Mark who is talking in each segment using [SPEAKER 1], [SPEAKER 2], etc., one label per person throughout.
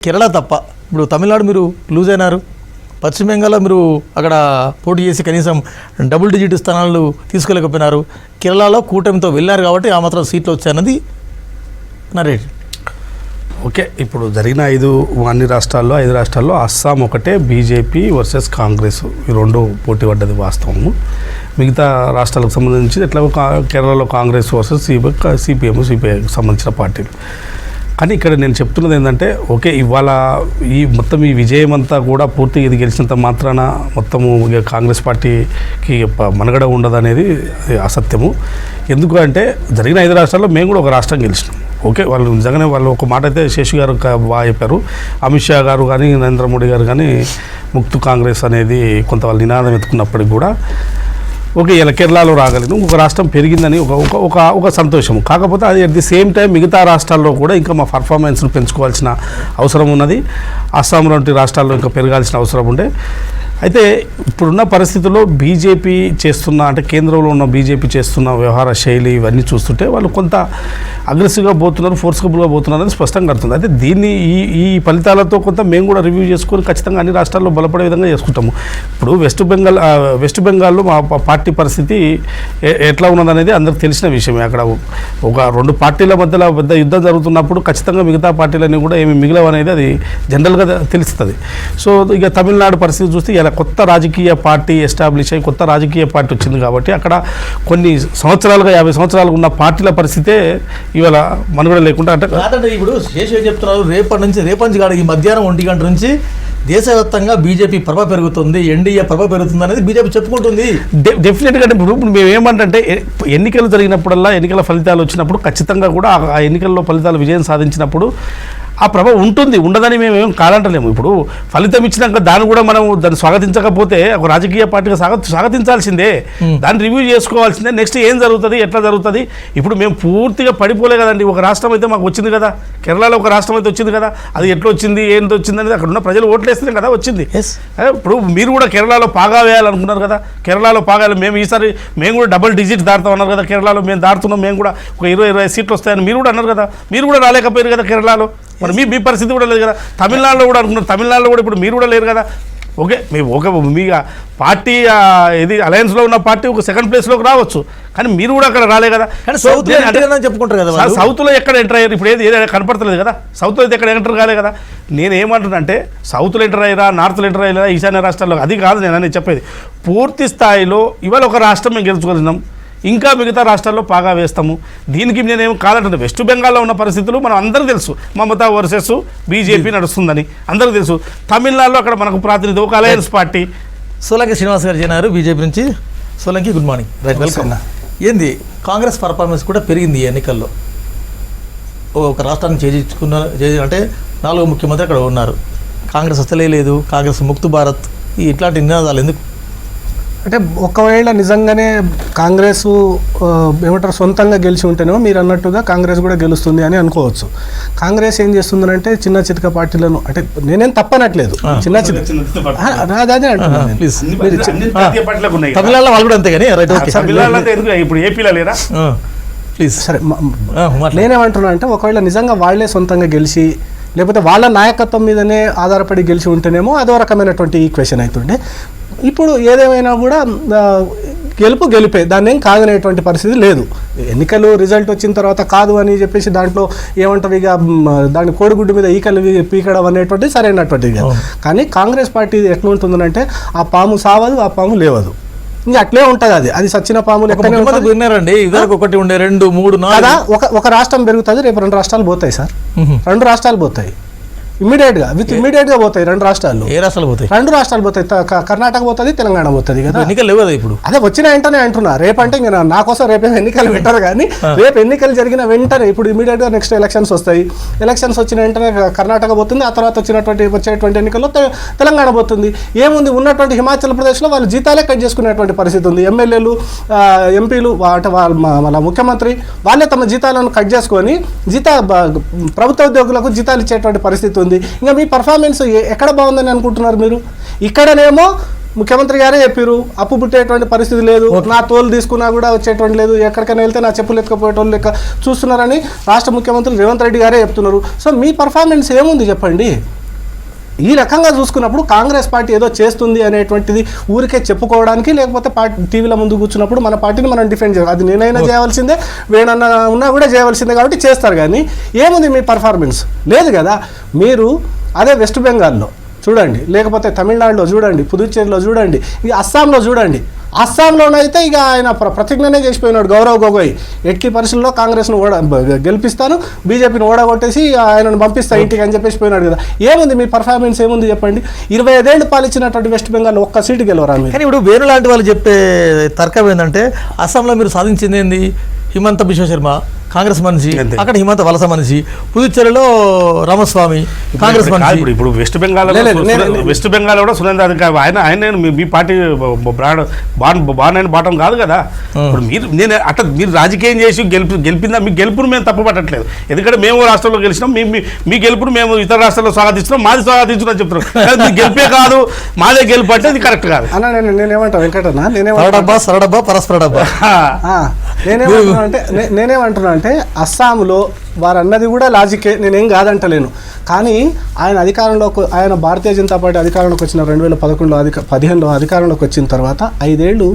[SPEAKER 1] కేరళ తప్ప ఇప్పుడు తమిళనాడు మీరు లూజ్ అయినారు, పశ్చిమ బెంగాల్లో మీరు అక్కడ పోటీ చేసి కనీసం డబుల్ డిజిట్ స్థానాలు తీసుకోలేకపోయినారు. కేరళలో కూటమితో వెళ్ళారు కాబట్టి ఆ మాత్రం సీట్లు వచ్చాయన్నది నరేట్.
[SPEAKER 2] ఓకే, ఇప్పుడు జరిగిన ఐదు రాష్ట్రాల్లో అస్సాం ఒకటే బీజేపీ వర్సెస్ కాంగ్రెస్ ఈ రెండు పోటీ పడ్డది వాస్తవము. మిగతా రాష్ట్రాలకు సంబంధించి ఎట్లా కేరళలో కాంగ్రెస్ వర్సెస్ సిపిఎం సిపిఐకి సంబంధించిన పార్టీలు. కానీ ఇక్కడ నేను చెప్తున్నది ఏంటంటే, ఓకే ఇవాళ మొత్తం ఈ విజయం అంతా కూడా పూర్తిగా ఇది గెలిచినంత మాత్రాన మొత్తము కాంగ్రెస్ పార్టీకి మనుగడ ఉండదనేది అసత్యము. ఎందుకు అంటే జరిగిన 5 రాష్ట్రాల్లో మేము కూడా ఒక రాష్ట్రం గెలిచినాం. ఓకే, వాళ్ళు నిజంగానే వాళ్ళు ఒక మాట అయితే శేషు గారు బాగా చెప్పారు. అమిత్ షా గారు కానీ నరేంద్ర మోడీ గారు కానీ ముక్తు కాంగ్రెస్ అనేది కొంత వాళ్ళు నినాదం ఎత్తుకున్నప్పటికి కూడా ఓకే ఇలా కేరళలో రాగలిగిన ఒక రాష్ట్రం పెరిగిందని ఒక సంతోషము. కాకపోతే అది అట్ ది సేమ్ టైం మిగతా రాష్ట్రాల్లో కూడా ఇంకా మా పర్ఫార్మెన్స్ను పెంచుకోవాల్సిన అవసరం ఉన్నది. అస్సాం లాంటి రాష్ట్రాల్లో ఇంకా పెరగాల్సిన అవసరం ఉండే. అయితే ఇప్పుడున్న పరిస్థితుల్లో బీజేపీ చేస్తున్న అంటే కేంద్రంలో ఉన్న బీజేపీ చేస్తున్న వ్యవహార శైలి ఇవన్నీ చూస్తుంటే వాళ్ళు కొంత అగ్రెసివ్గా పోతున్నారు, ఫోర్స్ఫుల్గా పోతున్నారు అనేది స్పష్టంగా అర్థం. అయితే దీన్ని ఈ ఫలితాలతో కొంత మేము కూడా రివ్యూ చేసుకొని ఖచ్చితంగా అన్ని రాష్ట్రాల్లో బలపడే విధంగా చేసుకుంటాము. ఇప్పుడు వెస్ట్ బెంగాల్లో మా పార్టీ పరిస్థితి ఎట్లా ఉన్నదనేది అందరికి తెలిసిన విషయమే. అక్కడ ఒక 2 పార్టీల మధ్యలో పెద్ద యుద్ధం జరుగుతున్నప్పుడు ఖచ్చితంగా మిగతా పార్టీలన్నీ కూడా ఏమి మిగిలవు అనేది అది జనరల్గా తెలుస్తుంది. సో ఇక తమిళనాడు పరిస్థితి చూస్తే ఇలా కొత్త రాజకీయ పార్టీ ఎస్టాబ్లిష్ అయ్యి కొత్త రాజకీయ పార్టీ వచ్చింది కాబట్టి అక్కడ కొన్ని సంవత్సరాలుగా 50 సంవత్సరాలుగా ఉన్న పార్టీల పరిస్థితే ఇవాళ మనుగడ లేకుండా అంటే
[SPEAKER 1] ఇప్పుడు శేషు ఏం చెప్తున్నారు, రేపటి కాదు ఈ మధ్యాహ్నం 1 గంట నుంచి దేశవ్యాప్తంగా బీజేపీ ప్రభ పెరుగుతుంది, ఎన్డీఏ ప్రభ పెరుగుతుంది అనేది బీజేపీ చెప్పుకుంటుంది.
[SPEAKER 2] డెఫినెట్గా ఇప్పుడు మేము ఏమంటే ఎన్నికలు జరిగినప్పుడల్లా ఎన్నికల ఫలితాలు వచ్చినప్పుడు ఖచ్చితంగా కూడా ఆ ఎన్నికల్లో ఫలితాలు విజయం సాధించినప్పుడు ఆ ప్రభ ఉంటుంది, ఉండదని మేము ఏం కాదంటలేము. ఇప్పుడు ఫలితం ఇచ్చినాక దాన్ని కూడా మనం దాన్ని స్వాగతించకపోతే ఒక రాజకీయ పార్టీగా స్వాగతించాల్సిందే, దాన్ని రివ్యూ చేసుకోవాల్సిందే. నెక్స్ట్ ఏం జరుగుతుంది, ఎట్లా జరుగుతుంది. ఇప్పుడు మేము పూర్తిగా పడిపోలే కదండి. ఒక రాష్ట్రం అయితే మాకు వచ్చింది కదా, కేరళలో ఒక రాష్ట్రం అయితే వచ్చింది కదా, అది ఎట్లా వచ్చింది ఏంటి వచ్చింది అనేది అక్కడ ఉన్న ప్రజలు ఓట్లేస్తేనే కదా వచ్చింది. ఇప్పుడు మీరు కూడా కేరళలో పాగా వేయాలనుకున్నారు కదా, కేరళలో పాగాలి మేము కూడా డబుల్ డిజిట్ దాటుతాం అన్నారు కదా, కేరళలో మేము దాటుతున్నాం, మేము కూడా ఒక 20 సీట్లు వస్తాయని మీరు కూడా అన్నారు కదా, మీరు కూడా రాలేకపోయారు కదా కేరళలో. మరి మీ పరిస్థితి కూడా లేదు కదా. తమిళనాడులో కూడా అనుకున్నారు, తమిళనాడులో కూడా ఇప్పుడు మీరు కూడా లేరు కదా. ఓకే మీ పార్టీ ఇది అలయన్స్లో ఉన్న పార్టీ ఒక 2nd ప్లేస్లోకి రావచ్చు, కానీ మీరు కూడా అక్కడ రాలే కదా.
[SPEAKER 1] చెప్పుకుంటారు కదా,
[SPEAKER 2] సౌత్లో ఎక్కడ ఎంటర్ అయ్యారు ఇప్పుడు ఏది కనపడతలేదు కదా. సౌత్లో అయితే ఎక్కడ ఎంటర్ కాలే కదా. నేను ఏమంటున్నానంటే సౌత్లో ఎంటర్ అయ్యారా, నార్త్లో ఎంటర్ అయ్యారా, ఈశాన్య రాష్ట్రాల్లో అది కాదు నేను చెప్పేది. పూర్తి స్థాయిలో ఇవాళ ఒక రాష్ట్రం మేము గెలుచుకోగలిగినాం, ఇంకా మిగతా రాష్ట్రాల్లో పాగా వేస్తాము. దీనికి నేనేం కాదంటుంది. వెస్ట్ బెంగాల్లో ఉన్న పరిస్థితులు మనం అందరూ తెలుసు, మమతా వర్సెస్ బీజేపీ నడుస్తుందని అందరూ తెలుసు. తమిళనాడులో అక్కడ మనకు ప్రాతినిధ్యం ఒక అలయన్స్ పార్టీ.
[SPEAKER 1] సోలంకి శ్రీనివాస్ గారు చేరినారు బీజేపీ నుంచి. Solanki good morning, right, welcome. ఏంది కాంగ్రెస్ పర్ఫార్మెన్స్ కూడా పెరిగింది ఈ ఎన్నికల్లో. ఒక రాష్ట్రాన్ని అంటే 4వ ముఖ్యమంత్రి అక్కడ ఉన్నారు. కాంగ్రెస్ అసలే లేదు, కాంగ్రెస్ ముక్తు భారత్ ఇట్లాంటి నినాదాలు ఎందుకు?
[SPEAKER 3] అంటే ఒకవేళ నిజంగానే కాంగ్రెస్ ఏమంటారు సొంతంగా గెలిచి ఉంటేనేమో మీరు అన్నట్టుగా కాంగ్రెస్ కూడా గెలుస్తుంది అని అనుకోవచ్చు. కాంగ్రెస్ ఏం చేస్తుందనంటే చిన్న చితక పార్టీలను, అంటే నేనేం తప్పనట్లేదు, చిన్న అదే అంటున్నాను.
[SPEAKER 1] తమిళనాడులో వాళ్ళు కూడా అంతే కానీ
[SPEAKER 2] ఇప్పుడు ఏపీలో లేరా
[SPEAKER 3] ప్లీజ్ సరే. నేనేమంటున్నా అంటే ఒకవేళ నిజంగా వాళ్లే సొంతంగా గెలిచి లేకపోతే వాళ్ళ నాయకత్వం మీదనే ఆధారపడి గెలిచి ఉంటేనేమో అదో రకమైనటువంటి ఈక్వేషన్ అవుతుండే. ఇప్పుడు ఏదేమైనా కూడా గెలిపే, దాన్ని ఏం కాదనేటువంటి పరిస్థితి లేదు. ఎన్నికలు రిజల్ట్ వచ్చిన తర్వాత కాదు అని చెప్పేసి దాంట్లో ఏమంటారు ఇక దాని కోడిగుడ్డు మీద ఈకలు పీకడం అనేటువంటిది సరైనటువంటిది కాదు. కానీ కాంగ్రెస్ పార్టీ ఎట్లా ఉంటుందంటే ఆ పాము సావదు, ఆ పాము లేవదు, ఇంకా అట్లే ఉంటుంది. అది సచ్చిన పాములు
[SPEAKER 1] విన్నారండి. ఇదివరకు 1 ఉండే 2 3 4
[SPEAKER 3] ఒక రాష్ట్రం పెరుగుతుంది, రేపు 2 రాష్ట్రాలు పోతాయి సార్. 2 రాష్ట్రాలు పోతాయి ఇమీడియట్గా పోతాయి. 2 రాష్ట్రాలు.
[SPEAKER 1] ఏ రాష్ట్రాలు పోతాయి?
[SPEAKER 3] 2 రాష్ట్రాలు పోతాయి. కర్ణాటక పోతుంది, తెలంగాణ పోతుంది కదా.
[SPEAKER 1] ఎన్నికలు లేవు కదా ఇప్పుడు.
[SPEAKER 3] అదే వచ్చిన వెంటనే అంటున్నా. రేపంటే ఇంకా నా కోసం రేపేమో ఎన్నికలు పెట్టారు, కానీ రేపు ఎన్నికలు జరిగిన వెంటనే ఇప్పుడు ఇమీడియట్గా నెక్స్ట్ ఎలక్షన్స్ వస్తాయి. ఎలక్షన్స్ వచ్చిన వెంటనే కర్ణాటక పోతుంది, ఆ తర్వాత వచ్చేటువంటి ఎన్నికల్లో తెలంగాణ పోతుంది. ఏముంది, ఉన్నటువంటి హిమాచల్ ప్రదేశ్లో వాళ్ళు జీతాలే కట్ చేసుకునేటువంటి పరిస్థితి ఉంది. ఎమ్మెల్యేలు, ఎంపీలు అంటే వాళ్ళ ముఖ్యమంత్రి వాళ్ళే తమ జీతాలను కట్ చేసుకొని ప్రభుత్వ ఉద్యోగులకు జీతాలు ఇచ్చేటువంటి పరిస్థితి ఉంది. ఇంకా మీ పర్ఫార్మెన్స్ ఎక్కడ బాగుందని అనుకుంటున్నారు మీరు? ఇక్కడనేమో ముఖ్యమంత్రి గారే చెప్పారు అప్పు పుట్టేటువంటి పరిస్థితి లేదు, నా తోలు తీసుకున్నా కూడా వచ్చేటువంటి లేదు, ఎక్కడికైనా వెళ్తే నా చెప్పులు ఎత్తుకపోయేటోళ్ళు లెక్క చూస్తున్నారని రాష్ట్ర ముఖ్యమంత్రి రేవంత్ రెడ్డి గారే చెప్తున్నారు. సో మీ పర్ఫార్మెన్స్ ఏముంది చెప్పండి? ఈ రకంగా చూసుకున్నప్పుడు కాంగ్రెస్ పార్టీ ఏదో చేస్తుంది అనేటువంటిది ఊరికే చెప్పుకోవడానికి, లేకపోతే పార్టీ టీవీల ముందు కూర్చున్నప్పుడు మన పార్టీని మనం డిఫెండ్ చేయాలి. అది నేనైనా చేయవలసిందే, వేణన్నా ఉన్నా కూడా చేయవలసిందే, కాబట్టి చేస్తారు. కానీ ఏముంది మీ పర్ఫార్మెన్స్? లేదు కదా. మీరు అదే వెస్ట్ బెంగాల్లో చూడండి, లేకపోతే తమిళనాడులో చూడండి, పుదుచ్చేరిలో చూడండి, ఇక అస్సాంలో చూడండి. అస్సాంలోనైతే ఇక ఆయన ప్రతిజ్ఞనే చేసిపోయినాడు గౌరవ్ గొగోయ్, ఎట్టి పరిస్థితుల్లో కాంగ్రెస్ను గెలిపిస్తాను, బీజేపీని ఓడగొట్టేసి ఆయనను పంపిస్తాను ఇంటికి అని చెప్పేసి పోయినాడు కదా. ఏముంది మీ పర్ఫార్మెన్స్ ఏముంది చెప్పండి? 25 ఏళ్ళు పాలించినటువంటి వెస్ట్ బెంగాల్ ఒక్క సీటు గెలవరా మీరు?
[SPEAKER 1] కానీ ఇప్పుడు వేరు లాంటి వాళ్ళు చెప్పే తర్కం ఏంటంటే అస్సాంలో మీరు సాధించింది ఏంది? హిమంత బిశ్వ శర్మ కాంగ్రెస్ మనిషి, అక్కడ హిమంత వలస మనిషి, పుదుచ్చేరిలో రామస్వామి కాంగ్రెస్ మనిషి.
[SPEAKER 2] ఇప్పుడు వెస్ట్ బెంగాల్ కూడా సురేంద్ర అధికారి ఆయన మీ పార్టీ బాటం కాదు కదా. ఇప్పుడు నేను అట్లా మీరు రాజకీయం చేసి గెలిపిందా, మీ గెలుపును మేము తప్పు పట్టట్లేదు. ఎందుకంటే మేము రాష్ట్రంలో గెలిచినాం, మీ గెలుపును మేము ఇతర రాష్ట్రాల్లో స్వాగతిస్తున్నాం, మాది స్వాగతించున్నాం చెప్తున్నాం. మీరు గెలిపే కాదు, మాదే గెలుపు అంటే అది కరెక్ట్ కాదు
[SPEAKER 3] అన్న. నేనేమంటా వెంకటన్న,
[SPEAKER 1] సరడబ్బా పరస్పర డబ్బా.
[SPEAKER 3] నేనేమంటున్నా అంటే అస్సాంలో వారు అన్నది కూడా లాజికే, నేనేం కాదంటలేను. కానీ ఆయన భారతీయ జనతా పార్టీ అధికారంలోకి వచ్చిన 2015లో అధికారంలోకి వచ్చిన తర్వాత 5 ఏళ్ళు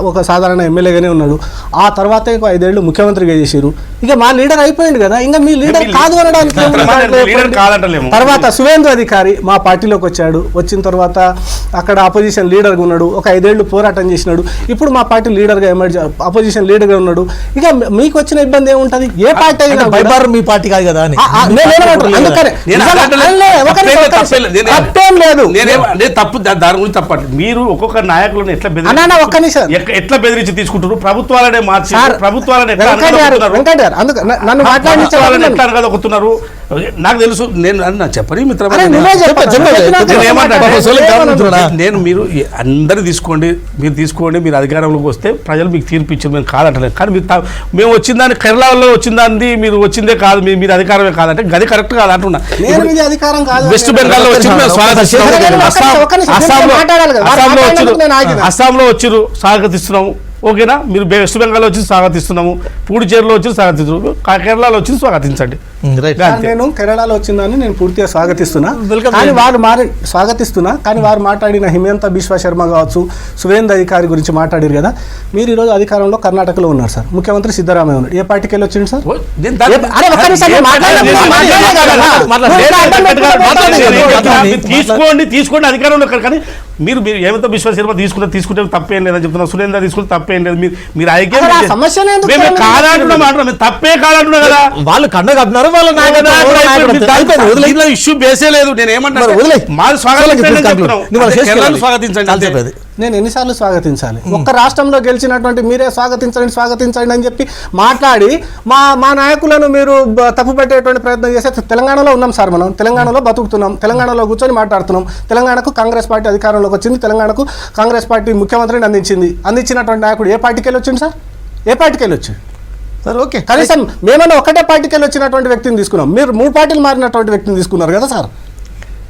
[SPEAKER 3] ఒక సాధారణ ఎమ్మెల్యేగానే ఉన్నాడు. ఆ తర్వాత 5 ఏళ్ళు ముఖ్యమంత్రిగా చేశారు. ఇక మా లీడర్ అయిపోయింది కదా, ఇంకా మీ లీడర్ కాదు అనడానికి. తర్వాత సువేందు అధికారి మా పార్టీలోకి వచ్చాడు, వచ్చిన తర్వాత అక్కడ అపోజిషన్ లీడర్గా ఉన్నాడు, ఒక 5 ఏళ్ళు పోరాటం చేసినాడు, ఇప్పుడు మా పార్టీ లీడర్గా ఎమర్జ్ అపోజిషన్ లీడర్గా ఉన్నాడు. ఇక మీకు వచ్చిన ఇబ్బంది ఏముంటుంది? ఏ పార్టీ అయినా
[SPEAKER 1] మీ పార్టీ కాదు కదా అని
[SPEAKER 3] తప్పేం లేదు.
[SPEAKER 2] తప్పు దాని గురించి తప్పండి. మీరు ఒక్కొక్క నాయకులను ఎట్లా బెదిరించి తీసుకుంటారు? ప్రభుత్వాలనే మార్చి ప్రభుత్వాలను ఎట్లా అనగదొక్కుతున్నారు? నాకు తెలుసు. నేను చెప్పని మిత్రమా, నేను మీరు అందరూ మీరు తీసుకోండి, మీరు అధికారంలోకి వస్తే ప్రజలు మీకు తీర్పు ఇచ్చారు, మేము కాదంటలేదు. కానీ మేము వచ్చిందాన్ని కేరళలో వచ్చిందాన్ని మీరు వచ్చిందే కాదు, మీరు అధికారమే కాదంటే గది కరెక్ట్ కాదు అంటున్నా. వెస్ట్ బెంగాల్లో అస్సాంలో వచ్చిరు స్వాగతిస్తున్నాము, ఓకేనా? మీరు వెస్ట్ బెంగాల్ వచ్చి స్వాగతిస్తున్నాము, పుదుచ్చేరిలో వచ్చి స్వాగతిస్తున్నాము, కేరళలో వచ్చి స్వాగతించండి.
[SPEAKER 3] నేను కేరళలో వచ్చిందని నేను పూర్తిగా స్వాగతిస్తున్నా. కానీ వారు మాట్లాడిన హిమంత బిశ్వ శర్మ కావచ్చు, సువేంద్ర అధికారి గురించి మాట్లాడారు కదా. మీరు ఈరోజు అధికారంలో కర్ణాటకలో ఉన్నారు సార్, ముఖ్యమంత్రి సిద్ధరామయ్య ఉన్నారు. ఏ పార్టీకి వెళ్ళి వచ్చింది సార్?
[SPEAKER 2] తీసుకోండి అధికారంలో. కానీ మీరు ఏమంతా బిశ్వ శర్మ తీసుకుంటే తప్పేం లేదని చెప్తున్నారు, సురేంద్ర తీసుకుంటే తప్పేం లేదు. మీరు తప్పే కాదంటున్నా కదా. వాళ్ళు కండ కట్టినారు, ఇష్యూ బేసే లేదు. నేను ఏమంటాను, స్వాగతించండి.
[SPEAKER 3] నేను ఎన్నిసార్లు స్వాగతించాలి? ఒక్క రాష్ట్రంలో గెలిచినటువంటి మీరే స్వాగతించండి అని చెప్పి మాట్లాడి మా నాయకులను మీరు తప్పు పెట్టేటువంటి ప్రయత్నం చేస్తే, తెలంగాణలో ఉన్నాం సార్, మనం తెలంగాణలో బతుకుతున్నాం, తెలంగాణలో కూర్చొని మాట్లాడుతున్నాం. తెలంగాణకు కాంగ్రెస్ పార్టీ అధికారంలోకి వచ్చింది, తెలంగాణకు కాంగ్రెస్ పార్టీ ముఖ్యమంత్రిని అందించినటువంటి నాయకుడు ఏ పార్టీకి వెళ్ళి వచ్చింది సార్? ఏ పార్టీకి వెళ్ళి వచ్చి సార్? ఓకే, కనీసం మేమన్నా ఒకటే పార్టీకి వెళ్ళి వచ్చినటువంటి వ్యక్తిని తీసుకున్నాం, మీరు 3 పార్టీలు మారినటువంటి వ్యక్తిని తీసుకున్నారు కదా సార్.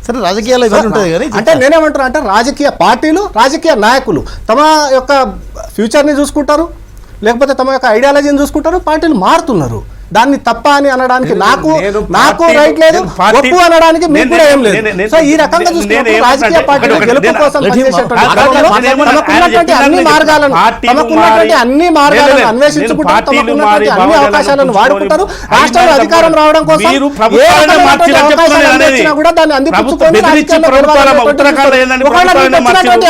[SPEAKER 1] సరే, రాజకీయాలు ఉంటాయి కానీ
[SPEAKER 3] అంటే నేనేమంటున్నా అంటే రాజకీయ పార్టీలు, రాజకీయ నాయకులు తమ యొక్క ఫ్యూచర్ని చూసుకుంటారు, లేకపోతే తమ యొక్క ఐడియాలజీని చూసుకుంటారు. పార్టీలు మారుతున్నారు, దాన్ని తప్ప అని అనడానికి నాకు రైట్ లేదు, ఒప్పు అనడానికి మీకు కూడా ఏం లేదు. సో ఈ రకంగా చూసుకుంటే రాజకీయ పార్టీల గెలుపు కోసం తమకున్నటువంటి అన్ని మార్గాలను అన్వేషించుకుంటారు, తమకున్నటువంటి అన్ని అవకాశాలను వాడుకుంటారు. రాష్ట్రంలో అధికారం రావడం కోసం కూడా దాన్ని అందిపుచ్చుకొని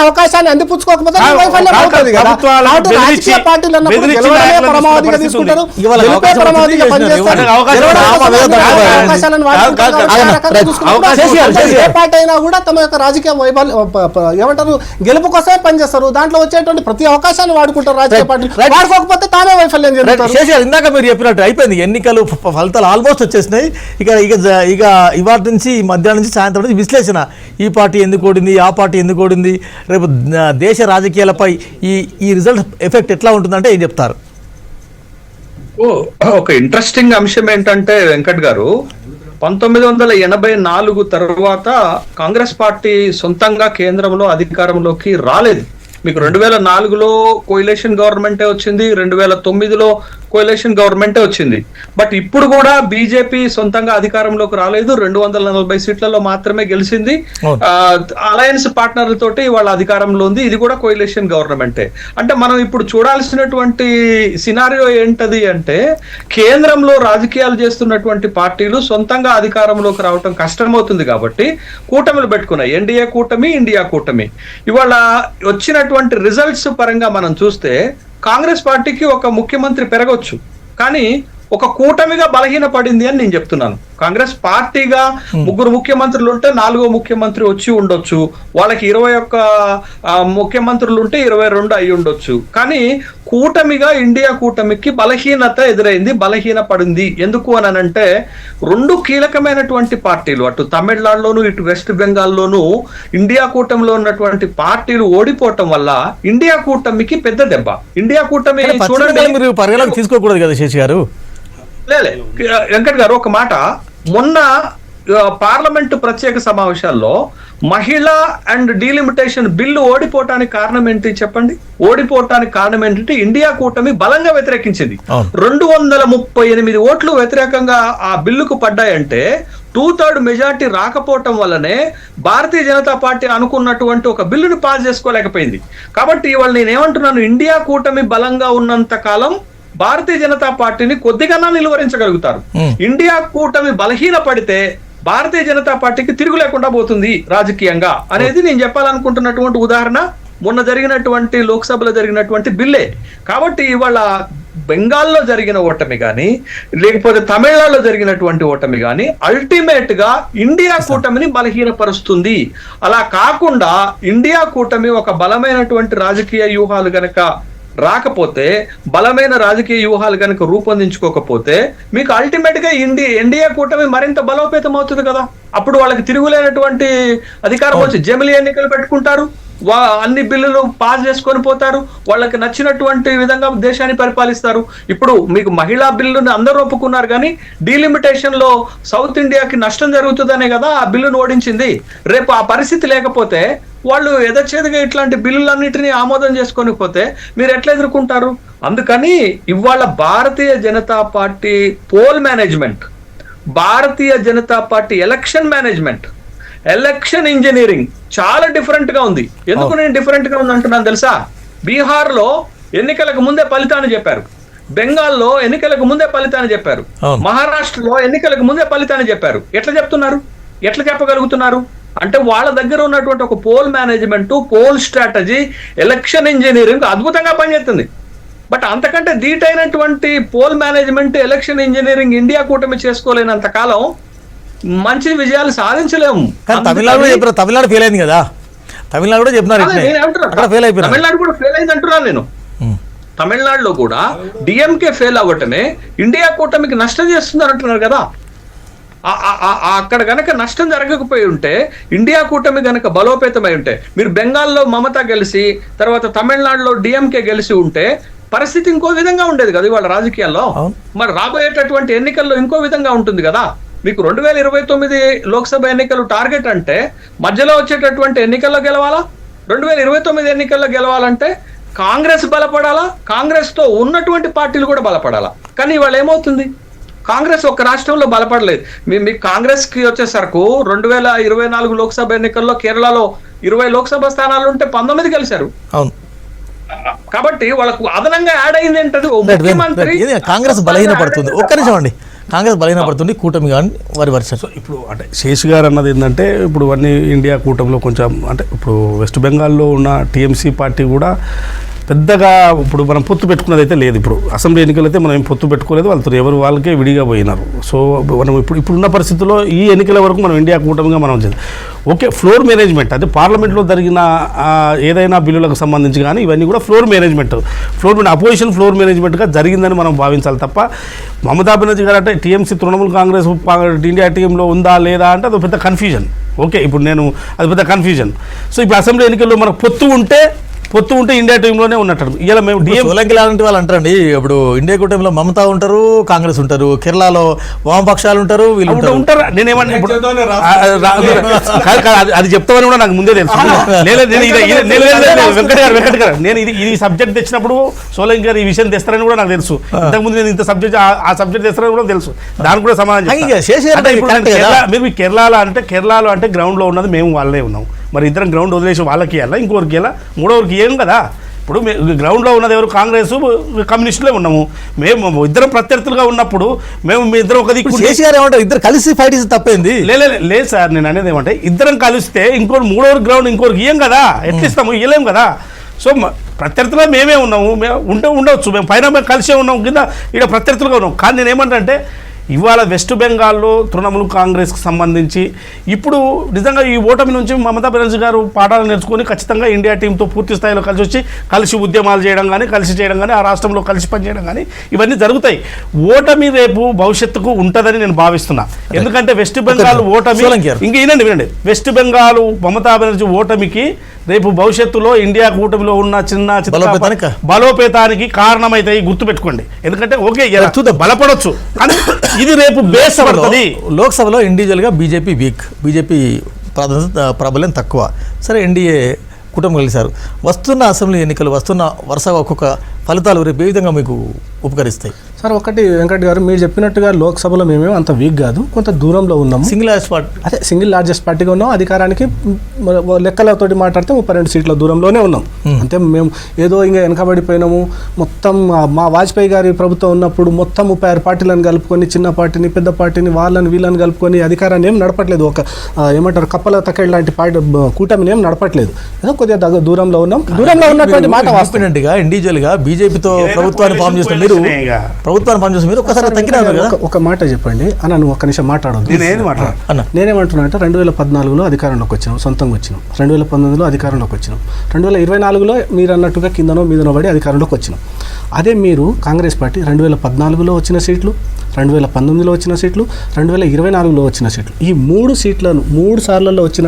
[SPEAKER 3] అవకాశాన్ని అందిపుచ్చుకోకపోతే వైఫల్యం అవుతుంది కదా. రాజకీయ పార్టీలు అన్నప్పుడు గెలవడమే పరమావధిగా తీసుకుంటారు, గెలుపే పరమావధిగా ఏ పార్టీ అయినా కూడా తమ యొక్క రాజకీయ ఏమంటారు గెలుపు కోసమే పనిచేస్తారు. దాంట్లో వచ్చేటువంటి ప్రతి అవకాశాన్ని వాడుకుంటారు రాజకీయ పార్టీలు. వాడుకోకపోతే తానే వైఫల్యం చెందుతారు.
[SPEAKER 1] ఇందాక మీరు చెప్పినట్టు అయిపోయింది, ఎన్నికలు ఫలితాలు ఆల్మోస్ట్ వచ్చేసినాయి. ఇక ఇవాటి నుంచి మధ్యాహ్నం నుంచి సాయంత్రం నుంచి విశ్లేషణ, ఈ పార్టీ ఎందుకు ఓడింది, ఆ పార్టీ ఎందుకు ఓడింది, రేపు దేశ రాజకీయాలపై ఈ రిజల్ట్ ఎఫెక్ట్ ఎట్లా ఉంటుందంటే ఏం చెప్తారు?
[SPEAKER 4] ఒక ఇంట్రెస్టింగ్ అంశం ఏంటంటే వెంకట్ గారు, 1984 తర్వాత కాంగ్రెస్ పార్టీ సొంతంగా కేంద్రంలో అధికారంలోకి రాలేదు. మీకు 2004లో కోయిలేషన్ గవర్నమెంటే వచ్చింది, 2009లో కోయిలేషన్ గవర్నమెంటే వచ్చింది. బట్ ఇప్పుడు కూడా బీజేపీ సొంతంగా అధికారంలోకి రాలేదు, 240 సీట్లలో మాత్రమే గెలిచింది. అలయన్స్ పార్ట్నర్లతోటి వాళ్ళ అధికారంలో ఉంది. ఇది కూడా కోయిలేషన్ గవర్నమెంటే. అంటే మనం ఇప్పుడు చూడాల్సినటువంటి సినారియో ఏంటది అంటే, కేంద్రంలో రాజకీయాలు చేస్తున్నటువంటి పార్టీలు సొంతంగా అధికారంలోకి రావటం కష్టమవుతుంది కాబట్టి కూటమిలు పెట్టుకున్నాయి. ఎన్డీఏ కూటమి, ఇండియా కూటమి. ఇవాళ వచ్చినటువంటి రిజల్ట్స్ పరంగా మనం చూస్తే కాంగ్రెస్ పార్టీకి ఒక ముఖ్యమంత్రి పెరగొచ్చు, కానీ ఒక కూటమిగా బలహీన పడింది అని నేను చెప్తున్నాను. కాంగ్రెస్ పార్టీగా 3 ముఖ్యమంత్రులు ఉంటే 4వ ముఖ్యమంత్రి వచ్చి ఉండొచ్చు, వాళ్ళకి 21 ముఖ్యమంత్రులు ఉంటే 22 అయి ఉండొచ్చు. కానీ కూటమిగా ఇండియా కూటమికి బలహీనత ఎదురైంది, బలహీన పడింది. ఎందుకు అని అంటే 2 కీలకమైనటువంటి పార్టీలు, అటు తమిళనాడులోను ఇటు వెస్ట్ బెంగాల్లోను ఇండియా కూటమిలో ఉన్నటువంటి పార్టీలు ఓడిపోవటం వల్ల ఇండియా కూటమికి పెద్ద దెబ్బ. ఇండియా కూటమి చూడండి,
[SPEAKER 1] మీరు పరిగణలోకి తీసుకోకూడదు కదా శశి గారు.
[SPEAKER 4] లేలే వెంకట్ గారు, ఒక మాట, మొన్న పార్లమెంటు ప్రత్యేక సమావేశాల్లో మహిళా అండ్ డీలిమిటేషన్ బిల్లు ఓడిపోవటానికి కారణం ఏంటి చెప్పండి? ఓడిపోవటానికి కారణం ఏంటంటే ఇండియా కూటమి బలంగా వ్యతిరేకించింది. 238 ఓట్లు వ్యతిరేకంగా ఆ బిల్లుకు పడ్డాయంటే 2/3 మెజార్టీ రాకపోవటం వల్లనే భారతీయ జనతా పార్టీ అనుకున్నటువంటి ఒక బిల్లును పాస్ చేసుకోలేకపోయింది. కాబట్టి ఇవాళ నేనేమంటున్నాను, ఇండియా కూటమి బలంగా ఉన్నంత కాలం భారతీయ జనతా పార్టీని కొద్దిగా నిలువరించగలుగుతారు. ఇండియా కూటమి బలహీన పడితే భారతీయ జనతా పార్టీకి తిరుగు లేకుండా పోతుంది రాజకీయంగా అనేది నేను చెప్పాలనుకుంటున్నటువంటి ఉదాహరణ మొన్న జరిగినటువంటి లోక్సభలో జరిగినటువంటి బిల్లే. కాబట్టి ఇవాళ బెంగాల్లో జరిగిన ఓటమి కానీ లేకపోతే తమిళనాడులో జరిగినటువంటి ఓటమి కానీ అల్టిమేట్ గా ఇండియా కూటమిని బలహీనపరుస్తుంది. అలా కాకుండా ఇండియా కూటమి ఒక బలమైనటువంటి రాజకీయ వ్యూహాలు గనక రాకపోతే, బలమైన రాజకీయ వ్యూహాలు కనుక రూపొందించుకోకపోతే మీకు అల్టిమేట్ గా ఎన్డీఏ కూటమి మరింత బలోపేతం అవుతుంది కదా. అప్పుడు వాళ్ళకి తిరుగులేనటువంటి అధికారం వచ్చి జమిలీ ఎన్నికలు పెట్టుకుంటారు, అన్ని బిల్లులు పాస్ చేసుకొని పోతారు, వాళ్ళకి నచ్చినటువంటి విధంగా దేశాన్ని పరిపాలిస్తారు. ఇప్పుడు మీకు మహిళా బిల్లుని అందరూ ఒప్పుకున్నారు, కానీ డీలిమిటేషన్ లో సౌత్ ఇండియాకి నష్టం జరుగుతుందనే కదా ఆ బిల్లును ఓడించింది. రేపు ఆ పరిస్థితి లేకపోతే వాళ్ళు యథేచ్ఛగా ఇట్లాంటి బిల్లులన్నిటినీ ఆమోదం చేసుకొని పోతే మీరు ఎట్లా ఎదుర్కొంటారు? అందుకని ఇవాళ Bharatiya Janata party poll management, Bharatiya Janata party election management, election engineering చాలా డిఫరెంట్ గా ఉంది. ఎందుకు నేను డిఫరెంట్ గా ఉంది అంటున్నాను తెలుసా? బీహార్ లో ఎన్నికలకు ముందే ఫలితాన్ని చెప్పారు, బెంగాల్లో ఎన్నికలకు ముందే ఫలితాన్ని చెప్పారు, మహారాష్ట్రలో ఎన్నికలకు ముందే ఫలితాన్ని చెప్పారు. ఎట్లా చెప్తున్నారు? ఎట్లా చెప్పగలుగుతున్నారు? అంటే వాళ్ళ దగ్గర ఉన్నటువంటి ఒక poll management, poll strategy, election engineering అద్భుతంగా పనిచేస్తుంది. బట్ అంతకంటే ధీటైనటువంటి poll management, election engineering India కూటమి చేసుకోలేనంత కాలం మంచి విజయాలు సాధించలేము.
[SPEAKER 1] తమిళనాడు ఫెయిల్ అయింది కదా, తమిళనాడు కూడా చెప్తున్నారు,
[SPEAKER 4] తమిళనాడు కూడా ఫెయిల్ అయింది అంటున్నాను నేను. తమిళనాడులో కూడా డిఎంకే ఫెయిల్ అవ్వటమే ఇండియా కూటమికి నష్టం చేస్తున్నారు అంటున్నారు కదా. అక్కడ గనక నష్టం జరగకపోయి ఉంటే, ఇండియా కూటమి గనక బలోపేతమై ఉంటే, మీరు బెంగాల్లో మమతా గెలిచి తర్వాత తమిళనాడులో డిఎంకే గెలిచి ఉంటే పరిస్థితి ఇంకో విధంగా ఉండేది కదా ఇవాళ రాజకీయాల్లో. మరి రాబోయేటటువంటి ఎన్నికల్లో ఇంకో విధంగా ఉంటుంది కదా. మీకు 2029 లోక్సభ ఎన్నికలు టార్గెట్ అంటే మధ్యలో వచ్చేటటువంటి ఎన్నికల్లో గెలవాలా? 2029 ఎన్నికల్లో గెలవాలంటే కాంగ్రెస్ బలపడాలా, కాంగ్రెస్ తో ఉన్నటువంటి పార్టీలు కూడా బలపడాలా. కానీ ఇవాళ ఏమవుతుంది? కాంగ్రెస్ ఒక రాష్ట్రంలో బలపడలేదు. మీకు కాంగ్రెస్ కి వచ్చేసరికి 2024 లోక్సభ ఎన్నికల్లో కేరళలో 20 లోక్సభ స్థానాలు ఉంటే 19 గెలిచారు. కాబట్టి వాళ్ళకు అదనంగా యాడ్ అయింది ఏంటది, ముఖ్యమంత్రి.
[SPEAKER 1] కాంగ్రెస్ బలహీనపడుతుంది. ఒక్క నిమిషం అండి, కాంగ్రెస్ బలహీనపడుతుంది, కూటమి కానీ వారి వర్ష.
[SPEAKER 2] ఇప్పుడు అంటే శేష్ గారు అన్నది ఏంటంటే, ఇప్పుడు అన్ని ఇండియా కూటమిలో కొంచెం అంటే ఇప్పుడు వెస్ట్ బెంగాల్లో ఉన్న టీఎంసీ పార్టీ కూడా పెద్దగా ఇప్పుడు మనం పొత్తు పెట్టుకున్నది అయితే లేదు. ఇప్పుడు అసెంబ్లీ ఎన్నికలు అయితే మనం ఏం పొత్తు పెట్టుకోలేదు, వాళ్ళతో ఎవరు వాళ్ళకే విడిగా పోయినారు. సో మనం ఇప్పుడున్న పరిస్థితుల్లో ఈ ఎన్నికల వరకు మనం ఇండియా కూటమిగా మనం ఓకే, ఫ్లోర్ మేనేజ్మెంట్ అదే పార్లమెంట్లో జరిగిన ఏదైనా బిల్లులకు సంబంధించి కానీ ఇవన్నీ కూడా ఫ్లోర్ మేనేజ్మెంట్ అపోజిషన్ ఫ్లోర్ మేనేజ్మెంట్గా జరిగిందని మనం భావించాలి తప్ప, మమతా బెనర్జీ గారు అంటే టీఎంసీ తృణమూల్ కాంగ్రెస్ ఇండియా టీంలో ఉందా లేదా అంటే అది పెద్ద కన్ఫ్యూజన్. ఓకే, ఇప్పుడు నేను అది పెద్ద కన్ఫ్యూజన్. సో ఇప్పుడు అసెంబ్లీ ఎన్నికల్లో మనకు పొత్తు ఉంటే పొత్తు ఉంటే ఇండియా టీంలోనే ఉన్నట్టు. ఇలా మేము డిఎం
[SPEAKER 1] సోలంకి లాంటి వాళ్ళు అంటారండి. ఇప్పుడు ఇండియా కూటమిలో మమతా ఉంటారు, కాంగ్రెస్ ఉంటారు, కేరళలో వామపక్షాలు ఉంటారు, వీళ్ళు ఉంటారు.
[SPEAKER 2] ఉంటారా? నేనేమన్నా ఇప్పుడు అది చెప్తామని కూడా నాకు ముందే తెలుసు. వెంకట్ గారు నేను ఇది సబ్జెక్ట్ తెచ్చినప్పుడు సోలంకి గారు ఈ విషయం తెస్తారని కూడా నాకు తెలుసు. ఇంతకుముందు నేను ఇంత సబ్జెక్ట్ ఆ సబ్జెక్ట్ తెస్తారని కూడా తెలుసు. దానికి కూడా సమాధానం మీరు కేరళలో అంటే గ్రౌండ్ లో ఉన్నది మేము వాళ్ళే ఉన్నాం. మరి ఇద్దరం గ్రౌండ్ వదిలేసి వాళ్ళకి ఇవ్వాలా, ఇంకోరికి ఇవ్వాలా, మూడోరికి ఏం కదా. ఇప్పుడు గ్రౌండ్లో ఉన్నది ఎవరు? కాంగ్రెస్ కమ్యూనిస్టులే ఉన్నాము. మేము ఇద్దరం ప్రత్యర్థులుగా ఉన్నప్పుడు మేము మీ ఇద్దరం ఒక దిక్కు
[SPEAKER 1] కేసీఆర్ ఏమంటారు, ఇద్దరు కలిసి ఫైట్ చేసి తప్పేంది?
[SPEAKER 2] లేదు సార్, నేను అనేది ఏమంటే ఇద్దరం కలిస్తే ఇంకోటి మూడోరు గ్రౌండ్ ఇంకోరికి ఇయ్యం కదా, ఎట్లిస్తాము? ఇవ్వలేము కదా. సో ప్రత్యర్థులుగా మేమే ఉన్నాము, ఉండవచ్చు, మేము పైన మేము కలిసే ఉన్నాం, కింద ఇక్కడ ప్రత్యర్థులుగా ఉన్నాం. కానీ నేను ఏమంటే ఇవాళ వెస్ట్ బెంగాల్లో తృణమూల్ కాంగ్రెస్కి సంబంధించి ఇప్పుడు నిజంగా ఈ ఓటమి నుంచి మమతా బెనర్జీ గారు పాఠాలు నేర్చుకొని ఖచ్చితంగా ఇండియా టీంతో పూర్తి స్థాయిలో కలిసి వచ్చి కలిసి ఉద్యమాలు చేయడం కానీ, కలిసి చేయడం కానీ, ఆ రాష్ట్రంలో కలిసి పనిచేయడం కానీ ఇవన్నీ జరుగుతాయి. ఓటమి రేపు భవిష్యత్తుకు ఉంటుందని నేను భావిస్తున్నా. ఎందుకంటే వెస్ట్ బెంగాల్ ఓటమి ఇంక వినండి, వెస్ట్ బెంగాల్ మమతా బెనర్జీ ఓటమికి రేపు భవిష్యత్తులో ఇండియా కూటమిలో ఉన్న చిన్న బలోపేతానికి కారణమైతాయి, గుర్తుపెట్టుకోండి. ఎందుకంటే ఓకే బలపడవచ్చు కానీ ఇది రేపు బేస్ పడుతుంది.
[SPEAKER 1] లోక్సభలో ఇండివిజువల్గా బీజేపీ వీక్, బీజేపీ ప్రాబల్యం తక్కువ. సరే, ఎన్డీఏ కూటమి కలిశారు. వస్తున్న అసెంబ్లీ ఎన్నికలు వస్తున్న వరుసగా ఒక్కొక్క ఫలితాలు రేపు ఏ విధంగా మీకు ఉపకరిస్తాయి?
[SPEAKER 3] సార్, ఒకటి వెంకట్ గారు మీరు చెప్పినట్టుగా లోక్సభలో మేమేమో అంత వీక్ కాదు, కొంత దూరంలో ఉన్నాము. సింగిల్ లార్జెస్ట్ పార్టీగా ఉన్నాం. అధికారానికి లెక్కలతోటి మాట్లాడితే 32 సీట్ల దూరంలోనే ఉన్నాం. అంటే మేము ఏదో ఇంకా వెనకబడిపోయినాము. మొత్తం మా వాజ్పేయి గారి ప్రభుత్వం ఉన్నప్పుడు మొత్తం 36 పార్టీలను కలుపుకొని, చిన్న పార్టీని పెద్ద పార్టీని వాళ్ళని వీళ్ళని కలుపుకొని అధికారాన్ని ఏం నడపట్లేదు. ఒక ఏమంటారు కప్పల తకేళ్ళ లాంటి పార్టీ కూటమిని ఏం నడపట్లేదు. ఏదో కొద్దిగా దూరంలో ఉన్నాం. దూరంలో ఉన్నటువంటి మాట
[SPEAKER 1] వాస్తవంగా ఇండివిజువల్గా బీజేపీతో ప్రభుత్వాన్ని ఫామ్ చేస్తున్నారు, ప్రభుత్వాన్ని పనిచేసి మీరు ఒకసారి తగ్గినారు కదా.
[SPEAKER 3] ఒక మాట చెప్పండి అన్న, నువ్వు ఒక్క నిమిషం మాట్లాడొద్దు. నేనేమంటున్నా అంటే 2014లో అధికారంలోకి వచ్చినాం, సొంతంగా వచ్చినాం. 2019లో అధికారంలోకి వచ్చినాం. 2024లో మీరు అన్నట్టుగా కిందనో మీదనో పడి అధికారంలోకి వచ్చినాం. అదే మీరు కాంగ్రెస్ పార్టీ 2014లో వచ్చిన సీట్లు, 2019లో వచ్చిన సీట్లు, 2024లో వచ్చిన సీట్లు, ఈ 3 సీట్లను 3 సార్లలో వచ్చిన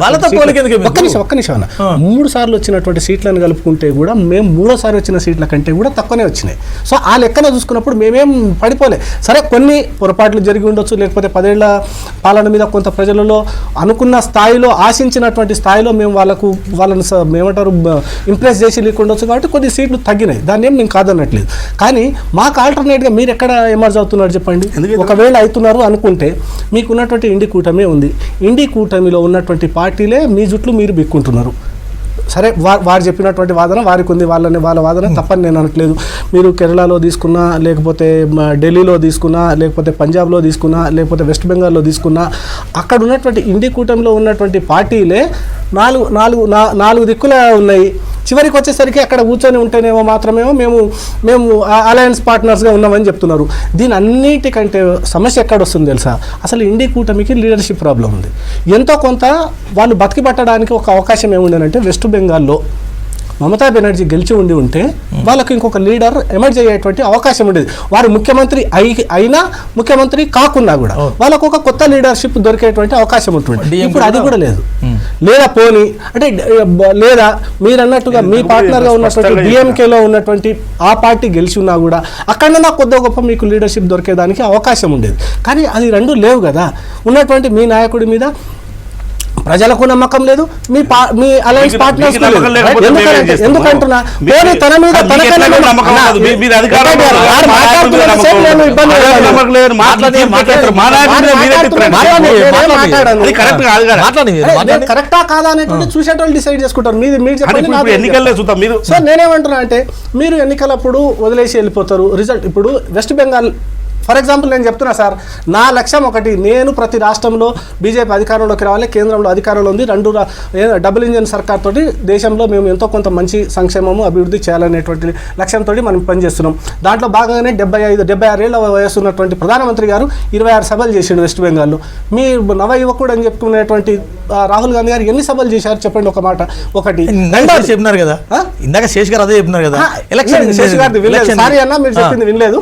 [SPEAKER 3] ఒక్క నిమిషం అన్న, 3 సార్లు వచ్చినటువంటి సీట్లను కలుపుకుంటే కూడా మేము 3వ సారి వచ్చిన సీట్ల కంటే కూడా తక్కువనే వచ్చినాయి. సో ఆ లెక్కన చూసుకున్నప్పుడు మేమేం పడిపోలే. సరే, కొన్ని పొరపాట్లు జరిగి ఉండొచ్చు, లేకపోతే 10 ఏళ్ల పాలన మీద కొంత ప్రజలలో అనుకున్న స్థాయిలో, ఆశించినటువంటి స్థాయిలో మేము వాళ్ళని ఏమంటారు ఇంప్రెస్ చేసి లేకుండొచ్చు. కాబట్టి కొన్ని సీట్లు తగ్గినాయి, దాన్ని ఏం మేము కాదన్నట్లేదు. కానీ మాకు ఆల్టర్నేట్గా మీరు ఎక్కడ ఎమర్జ్ అవుతున్నారు చెప్పండి. ఒకవేళ అవుతున్నారు అనుకుంటే మీకు ఉన్నటువంటి ఇండి కూటమి ఉంది. ఇండి కూటమిలో ఉన్నటువంటి పార్టీలే మీ జుట్లు మీరు బిక్కుంటున్నారు. సరే, వారు చెప్పినటువంటి వాదన వారికి ఉంది, వాళ్ళ వాదన తప్పని నేను అనట్లేదు. మీరు కేరళలో తీసుకున్నా, లేకపోతే ఢిల్లీలో తీసుకున్నా, లేకపోతే పంజాబ్లో తీసుకున్నా, లేకపోతే వెస్ట్ బెంగాల్లో తీసుకున్నా, అక్కడ ఉన్నటువంటి ఇండి కూటమిలో ఉన్నటువంటి పార్టీలే నాలుగు దిక్కులా ఉన్నాయి. చివరికి వచ్చేసరికి అక్కడ కూర్చొని ఉంటేనేమో మాత్రమేమో మేము అలయన్స్ పార్ట్నర్స్గా ఉన్నామని చెప్తున్నారు. దీని అన్నిటికంటే సమస్య ఎక్కడ వస్తుంది తెలుసా? అసలు ఇండి కూటమికి లీడర్షిప్ ప్రాబ్లం ఉంది. ఎంతో కొంత వాళ్ళు బతికి పట్టడానికి ఒక అవకాశం ఏముండేనంటే వెస్ట్ బెంగాల్లో మమతా బెనర్జీ గెలిచి ఉంటే వాళ్ళకి ఇంకొక లీడర్ ఎమర్జ్ అయ్యేటువంటి అవకాశం ఉండేది. వారు ముఖ్యమంత్రి అయినా ముఖ్యమంత్రి కాకున్నా కూడా వాళ్ళకు ఒక కొత్త లీడర్షిప్ దొరికేటువంటి అవకాశం ఉంటుంది. ఇప్పుడు అది కూడా లేదు. లేదా పోనీ అంటే లేదా మీరు అన్నట్టుగా మీ పార్ట్నర్గా ఉన్నటువంటి డిఎంకేలో ఉన్నటువంటి ఆ పార్టీ గెలిచి ఉన్నా కూడా అక్కడన్నా కొద్ది గొప్ప మీకు లీడర్షిప్ దొరికేదానికి అవకాశం ఉండేది. కానీ అది రెండు లేవు కదా. ఉన్నటువంటి మీ నాయకుడి మీద ప్రజలకు నమ్మకం లేదు, మీ అలయన్స్ పార్ట్నర్స్ ఎందుకంటున్నా తన మీద కరెక్టా కాదా అనేటువంటి చూసేటోళ్ళు డిసైడ్ చేసుకుంటారు. మీరు చెప్పండి. సో నేనేమంటున్నా అంటే మీరు ఎన్నికలప్పుడు వదిలేసి వెళ్ళిపోతారు. రిజల్ట్ ఇప్పుడు వెస్ట్ బెంగాల్ ఫర్ ఎగ్జాంపుల్ నేను చెప్తున్నా సార్, నా లక్ష్యం ఒకటి, నేను ప్రతి రాష్ట్రంలో బీజేపీ అధికారంలోకి రావాలి, కేంద్రంలో అధికారంలో ఉంది, డబుల్ ఇంజన్ సర్కార్ తోటి దేశంలో మేము ఎంతో కొంత మంచి సంక్షేమము అభివృద్ధి చేయాలనేటువంటి లక్ష్యంతో మనం పనిచేస్తున్నాం. దాంట్లో భాగంగానే 76 ఏళ్ల వయసు ఉన్నటువంటి ప్రధానమంత్రి గారు 26 సభలు చేసిండు వెస్ట్ బెంగాల్లో. మీ నవ యువకుడు అని చెప్పుకునేటువంటి రాహుల్ గాంధీ గారు ఎన్ని సభలు చేశారు చెప్పండి ఒక మాట. ఒకటి
[SPEAKER 1] చెప్పినారు కదా, ఇందాక శేష్ గారు అదే చెప్పినారు కదా,
[SPEAKER 3] శేష్ గారిది వినలేదు. సారీ అన్న, మీరు చెప్పింది వినలేదు.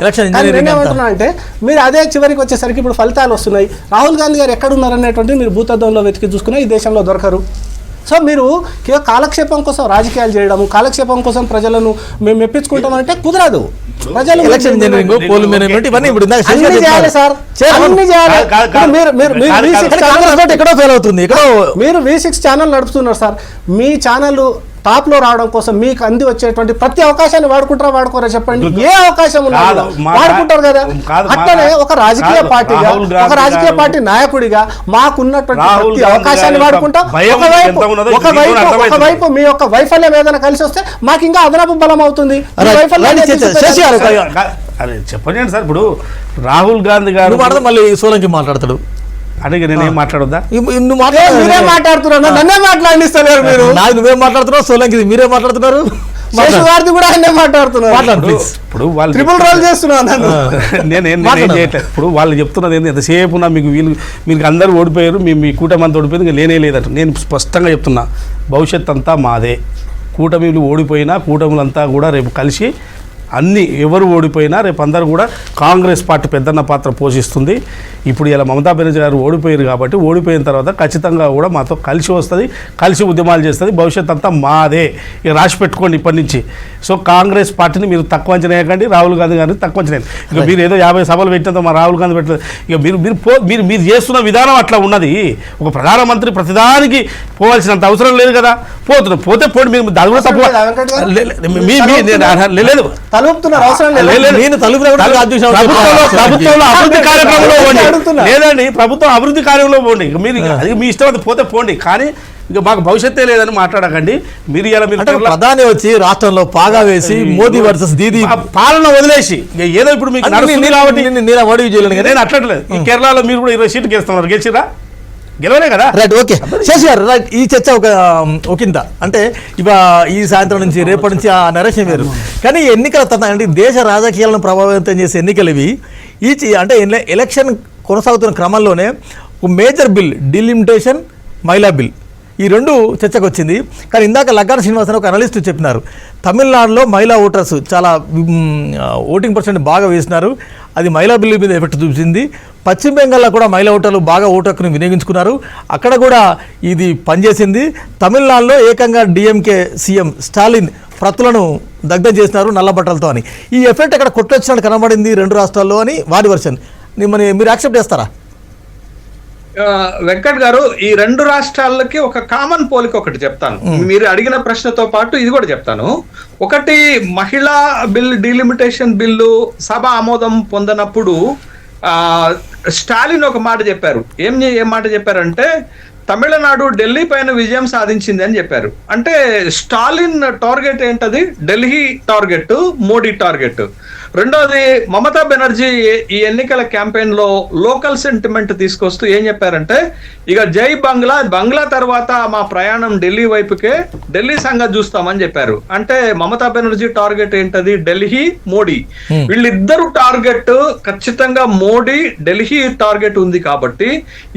[SPEAKER 3] నేనేమంటున్నా అంటే మీరు అదే చివరికి వచ్చేసరికి ఇప్పుడు ఫలితాలు వస్తున్నాయి. రాహుల్ గాంధీ గారు ఎక్కడున్నారనేటువంటి మీరు భూతద్దంలో వెతికి చూసుకున్నా ఈ దేశంలో దొరకరు. సో మీరు కాలక్షేపం కోసం రాజకీయాలు చేయడం, కాలక్షేపం కోసం ప్రజలను మేము మెప్పించుకుంటాం అంటే కుదరదు. ప్రజలు
[SPEAKER 1] ఎలక్షన్ ఇంజనీరింగ్, పోల్ మేనేజ్మెంట్ ఇవన్నీ ఇప్పుడు ఇందాక శశి గారు
[SPEAKER 3] అన్ని చేయాలి
[SPEAKER 1] చెప్పారు.
[SPEAKER 3] సార్, అన్ని చేయాలి.
[SPEAKER 1] కాంగ్రెస్ పార్టీ ఎక్కడో ఫెయిల్ అవుతుంది, ఎక్కడో
[SPEAKER 3] మీరు V6 ఛానల్ నడుపుతున్నారు సార్. మీ ఛానల్ టాప్ లో రావడం కోసం మీకు అంది వచ్చేటువంటి ప్రతి అవకాశాన్ని వాడుకోరా చెప్పండి. ఏ అవకాశం ఉన్నా వాడుకుంటారు కదా. అట్లనే ఒక రాజకీయ పార్టీగా, ఒక రాజకీయ పార్టీ నాయకుడిగా మాకున్నటువంటి ప్రతి అవకాశాన్ని వాడుకుంటాం. ఒకవైపు మీ యొక్క వైఫల్యం ఏదైనా కలిసి వస్తే మాకు ఇంకా అదనపు బలం అవుతుంది.
[SPEAKER 2] చెప్పండి సార్. ఇప్పుడు రాహుల్ గాంధీ గారు
[SPEAKER 1] మళ్ళీ సోలంకి మాట్లాడతాడు
[SPEAKER 2] అంటే నేనేం మాట్లాడదా?
[SPEAKER 3] మీరే మాట్లాడుతున్నారు, నన్నే మాట్లాడిస్తారు మీరు.
[SPEAKER 1] నువ్వేం మాట్లాడుతున్నావు, సోలంకి మీరే మాట్లాడుతున్నారు,
[SPEAKER 3] శేషువార్ది కూడా అన్నే మాట్లాడుతున్నారు.
[SPEAKER 2] ఇప్పుడు వాళ్ళు
[SPEAKER 3] ట్రిపుల్ రోల్ చేస్తున్నాను
[SPEAKER 2] నేనేం చేయట్లేదు. ఇప్పుడు వాళ్ళు చెప్తున్నది ఏంటి, ఎంతసేపు మీకు అందరూ ఓడిపోయారు, మీ కూటమి అంతా ఓడిపోయింది, ఇంకా లేనే లేదంట. నేను స్పష్టంగా చెప్తున్నా, భవిష్యత్ అంతా మాదే. కూటమిలు ఓడిపోయినా కూటములంతా కూడా రేపు కలిసి అన్ని ఎవరు ఓడిపోయినా రేపు అందరూ కూడా కాంగ్రెస్ పార్టీ పెద్దన్న పాత్ర పోషిస్తుంది. ఇప్పుడు ఇలా మమతా బెనర్జీ గారు ఓడిపోయారు కాబట్టి ఓడిపోయిన తర్వాత ఖచ్చితంగా కూడా మాతో కలిసి వస్తుంది, కలిసి ఉద్యమాలు చేస్తుంది. భవిష్యత్ అంతా మాదే, ఇక రాసి పెట్టుకోండి ఇప్పటి నుంచి. సో కాంగ్రెస్ పార్టీని మీరు తక్కువ అంచనా వేయకండి, రాహుల్ గాంధీ గారిని తక్కువ అంచనా. ఇక మీరు ఏదో 50 సభలు పెట్టినంత మా రాహుల్ గాంధీ పెట్టలేదు. ఇక మీరు చేస్తున్న విధానం అట్లా ఉన్నది. ఒక ప్రధానమంత్రి ప్రతిదానికి పోవాల్సినంత అవసరం లేదు కదా. పోతే పోండి, మీరు అది కూడా తప్పు లేదు. లేదండి, ప్రభుత్వం అభివృద్ధి కార్యంలో పోండి. మీరు అది మీ ఇష్టం, పోతే పోండి. కానీ ఇక మాకు భవిష్యత్తే లేదని మాట్లాడకండి. మీరు ఇలా
[SPEAKER 1] ప్రధాని వచ్చి రాష్ట్రంలో పాగా వేసి మోదీ వర్సెస్ దీదీ
[SPEAKER 2] పాలన వదిలేసి ఏదో ఇప్పుడు మీకు నడుస్తుంది కాబట్టి నేను అట్లట్లేదు. ఈ కేరళలో మీరు కూడా 20 సీట్లు గెలుస్తున్నారు, గెలిచిరా? గెలవలే కదా.
[SPEAKER 1] రైట్, ఓకే శశి గారు, రైట్. ఈ చర్చ ఒకంత అంటే ఈ సాయంత్రం నుంచి రేపటి నుంచి ఆ నరేషన్ వేరు. కానీ ఎన్నికల అంటే దేశ రాజకీయాలను ప్రభావితం చేసే ఎన్నికలు ఇవి. అంటే ఎలక్షన్ కొనసాగుతున్న క్రమంలోనే ఒక మేజర్ బిల్, డిలిమిటేషన్, మహిళా బిల్, ఈ రెండు చర్చకు వచ్చింది. కానీ ఇందాక లగ్గాన శ్రీనివాసన్ ఒక అనలిస్ట్ చెప్పినారు, తమిళనాడులో మహిళా ఓటర్స్ చాలా ఓటింగ్ పర్సెంట్ బాగా వేసినారు, అది మహిళా బిల్లు మీద ఎఫెక్ట్ చూపించింది. పశ్చిమ బెంగాల్లో కూడా మహిళా ఓటర్లు బాగా ఓటు హక్కును వినియోగించుకున్నారు, అక్కడ కూడా ఇది పనిచేసింది. తమిళనాడులో ఏకంగా డిఎంకే సీఎం స్టాలిన్ ప్రతులను దగ్ధం చేసినారు నల్లబట్టలతో అని. ఈ ఎఫెక్ట్ అక్కడ కొట్టొచ్చినట్టు కనబడింది రెండు రాష్ట్రాల్లో అని వారి వర్షన్. మీరు యాక్సెప్ట్ చేస్తారా?
[SPEAKER 4] వెంకట్ గారు, ఈ రెండు రాష్ట్రాలకి ఒక కామన్ పోలిక ఒకటి చెప్తాను. మీరు అడిగిన ప్రశ్నతో పాటు ఇది కూడా చెప్తాను. ఒకటి, మహిళా బిల్, డీలిమిటేషన్ బిల్లు సభ ఆమోదం పొందనప్పుడు స్టాలిన్ ఒక మాట చెప్పారు. ఏం మాట చెప్పారంటే, తమిళనాడు ఢిల్లీ పైన విజయం సాధించింది అని చెప్పారు. అంటే స్టాలిన్ టార్గెట్ ఏంటది? Delhi target, Modi target. రెండోది, మమతా బెనర్జీ ఈ ఎన్నికల క్యాంపెయిన్ లో లోకల్ సెంటిమెంట్ తీసుకొస్తూ ఏం చెప్పారంటే, ఇక జై బంగ్లా, బంగ్లా తర్వాత మా ప్రయాణం ఢిల్లీ వైపుకే, ఢిల్లీ సంగతి చూస్తామని చెప్పారు. అంటే మమతా బెనర్జీ టార్గెట్ ఏంటది? ఢిల్లీ, మోడీ. వీళ్ళిద్దరు టార్గెట్ ఖచ్చితంగా మోడీ, ఢిల్లీ టార్గెట్ ఉంది. కాబట్టి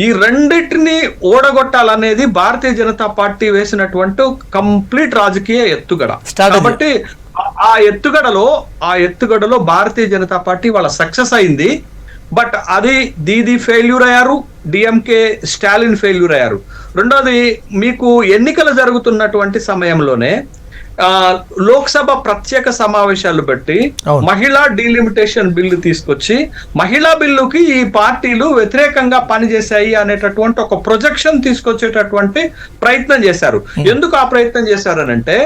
[SPEAKER 4] ఈ రెండింటిని ఓడగొట్టాలనేది భారతీయ జనతా పార్టీ వేసినటువంటి కంప్లీట్ రాజకీయ ఎత్తుగడ. కాబట్టి ఆ ఎత్తుగడలో భారతీయ జనతా పార్టీ వాళ్ళ సక్సెస్ అయింది. బట్ అది దీదీ ఫెయిల్యూర్ అయ్యారు, డిఎంకే స్టాలిన్ ఫెయిల్యూర్ అయ్యారు. రెండోది, మీకు ఎన్నికలు జరుగుతున్నటువంటి సమయంలోనే లోక్సభ ప్రత్యేక సమావేశాలు పెట్టి మహిళా డీలిమిటేషన్ బిల్లు తీసుకొచ్చి మహిళా బిల్లుకి ఈ పార్టీలు వ్యతిరేకంగా పనిచేశాయి అనేటటువంటి ఒక ప్రొజెక్షన్ తీసుకొచ్చేటటువంటి ప్రయత్నం చేశారు. ఎందుకు ఆ ప్రయత్నం చేశారనంటే,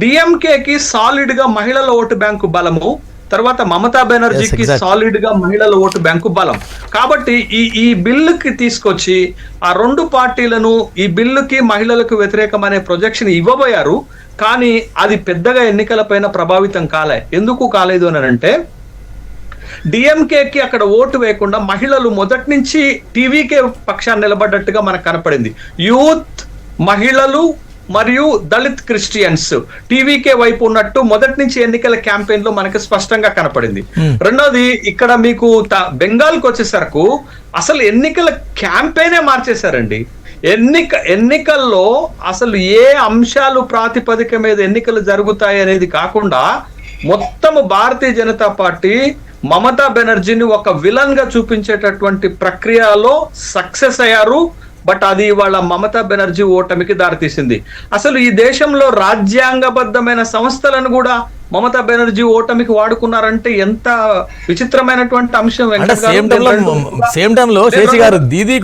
[SPEAKER 4] డిఎంకేకి సాలిడ్ గా మహిళల ఓటు బ్యాంకు బలము, తర్వాత మమతా బెనర్జీకి సాలిడ్ గా మహిళల ఓటు బ్యాంకు బలం. కాబట్టి ఈ బిల్లుకి తీసుకొచ్చి ఆ రెండు పార్టీలను ఈ బిల్లుకి మహిళలకు వ్యతిరేకం అనే ప్రొజెక్షన్ ఇవ్వబోయారు. కానీ అది పెద్దగా ఎన్నికల పైన ప్రభావితం ఎందుకు కాలేదు అని అంటే, డిఎంకేకి అక్కడ ఓటు వేయకుండా మహిళలు మొదటి నుంచి టీవీకే పక్షాన్ని నిలబడ్డట్టుగా మనకు కనపడింది. యూత్, మహిళలు మరియు దళిత్ క్రిస్టియన్స్ టీవీకే వైపు ఉన్నట్టు మొదటి నుంచి ఎన్నికల క్యాంపెయిన్ లో మనకి స్పష్టంగా కనపడింది. రెండోది, ఇక్కడ మీకు బెంగాల్కి వచ్చేసరికి అసలు ఎన్నికల క్యాంపెయినే మార్చేశారండి. ఎన్నికల్లో అసలు ఏ అంశాలు ప్రాతిపదిక మీద ఎన్నికలు జరుగుతాయి అనేది కాకుండా మొత్తము భారతీయ జనతా పార్టీ మమతా బెనర్జీని ఒక విలన్ గా చూపించేటటువంటి ప్రక్రియలో సక్సెస్ అయ్యారు. బట్ అది వాళ్ళ మమతా బెనర్జీ ఓటమికి దారితీసింది. అసలు ఈ దేశంలో రాజ్యాంగబద్ధమైన సంస్థలను కూడా మమతా బెనర్జీ ఓటమికి వాడుకున్నారంటే ఎంత విచిత్రమైనటువంటి అంశం.
[SPEAKER 1] అంటే సేమ్ టైంలో శేషి గారు దీదీ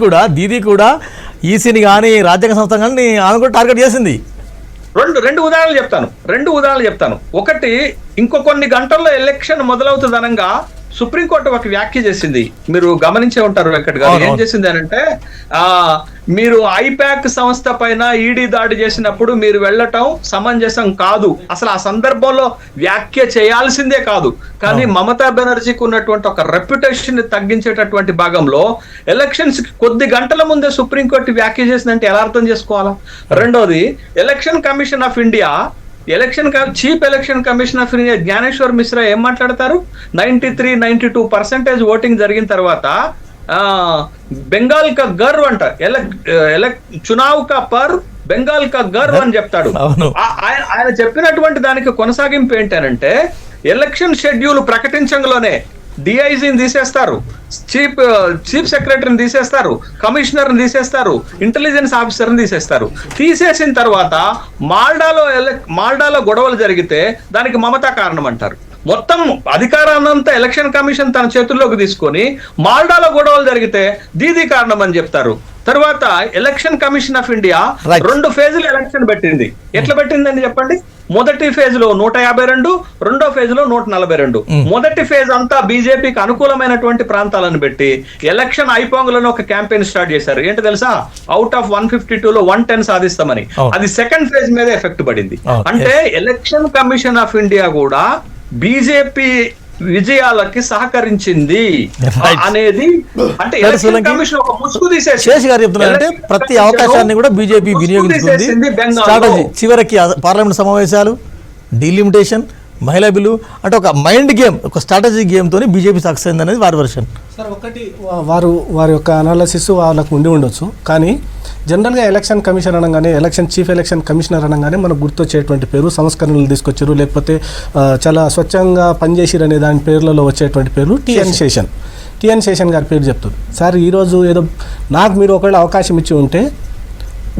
[SPEAKER 1] కూడా ఈసీని కానీ రాజ్యాంగ సంస్థ కానీ ఆమె కూడా టార్గెట్ చేసింది.
[SPEAKER 4] రెండు ఉదాహరణలు చెప్తాను. ఒకటి, ఇంకో కొన్ని గంటల్లో ఎలక్షన్ మొదలవుతుంది అనగా సుప్రీంకోర్టు ఒక వ్యాఖ్య చేసింది, మీరు గమనించే ఉంటారు వెంకట్ గారు. ఏం చేసింది అని అంటే, మీరు ఐపాక్ సంస్థ పైన ఈడీ దాడి చేసినప్పుడు మీరు వెళ్ళటం సమంజసం కాదు, అసలు ఆ సందర్భంలో వ్యాఖ్య చేయాల్సిందే కాదు. కానీ మమతా బెనర్జీకి ఉన్నటువంటి ఒక రెప్యుటేషన్ తగ్గించేటటువంటి భాగంలో ఎలక్షన్స్ కి కొద్ది గంటల ముందే సుప్రీంకోర్టు వ్యాఖ్య చేసిందంటే ఎలా అర్థం చేసుకోవాలా? రెండోది, Election commission of India chief Election commission of India Gyaneshwar Mishra ఏం మాట్లాడతారు? 93-92% ఓటింగ్ జరిగిన తర్వాత బెంగాల్ కా గర్వ్ అంట, చునావ్ కా పర్ బెంగాల్ కా గర్వ్ అని చెప్తాడు. ఆయన చెప్పినటువంటి దానికి కొనసాగింపు ఏంటనంటే, ఎలక్షన్ షెడ్యూల్ ప్రకటించంలోనే డిఐజీని తీసేస్తారు, చీఫ్ సెక్రటరీని తీసేస్తారు, కమిషనర్ని తీసేస్తారు, ఇంటెలిజెన్స్ ఆఫీసర్ని తీసేస్తారు. తీసేసిన తర్వాత మాల్డాలో గొడవలు జరిగితే దానికి మమతా కారణం అంటారు. మొత్తం అధికారాన్నంతా ఎలక్షన్ కమిషన్ తన చేతుల్లోకి తీసుకొని మాల్డాలో గొడవలు జరిగితే దీదీ కారణం అని చెప్తారు. తర్వాత ఎలక్షన్ కమిషన్ ఆఫ్ ఇండియా 2 ఫేజులు ఎలక్షన్ పెట్టింది. ఎట్లా పెట్టిందని చెప్పండి? మొదటి ఫేజ్ లో 152, రెండో ఫేజ్ లో 142. మొదటి ఫేజ్ అంతా బీజేపీకి అనుకూలమైనటువంటి ప్రాంతాలను పెట్టి ఎలక్షన్ అయిపోంగలను ఒక క్యాంపెయిన్ స్టార్ట్ చేశారు. ఏంటి తెలుసా? అవుట్ ఆఫ్ 152లో 110 సాధిస్తామని. అది సెకండ్ ఫేజ్ మీద ఎఫెక్ట్ పడింది. అంటే ఎలక్షన్ కమిషన్ ఆఫ్ ఇండియా కూడా బీజేపీ విజయాలకి సహకరించింది అనేది, అంటే
[SPEAKER 1] శేష్ గారు చెప్తున్నారంటే ప్రతి అవకాశాన్ని కూడా బీజేపీ వినియోగించుకుంది. స్ట్రాటజీ చివరికి పార్లమెంట్ సమావేశాలు, డీలిమిటేషన్, మహిళా బిల్లు అంటే ఒక మైండ్ గేమ్, ఒక స్ట్రాటజీ గేమ్ తోని బీజేపీ సక్సెస్ అయింది అనేది వారి వర్షన్.
[SPEAKER 3] సార్, ఒకటి వారి యొక్క అనాలిసిస్ వాళ్ళకు ఉండి ఉండొచ్చు, కానీ జనరల్గా ఎలక్షన్ కమిషన్ అనగానే, చీఫ్ ఎలక్షన్ కమిషనర్ అనగానే మనకు గుర్తొచ్చేటువంటి పేరు సంస్కరణలు తీసుకొచ్చారు, లేకపోతే చాలా స్వచ్ఛంగా పనిచేసిరు అనే దాని పేర్లలో వచ్చేటువంటి పేరు టిఎన్ శేషన్ గారి పేరు చెప్తుంది. సార్, ఈరోజు ఏదో నాకు మీరు ఒకవేళ అవకాశం ఇచ్చి ఉంటే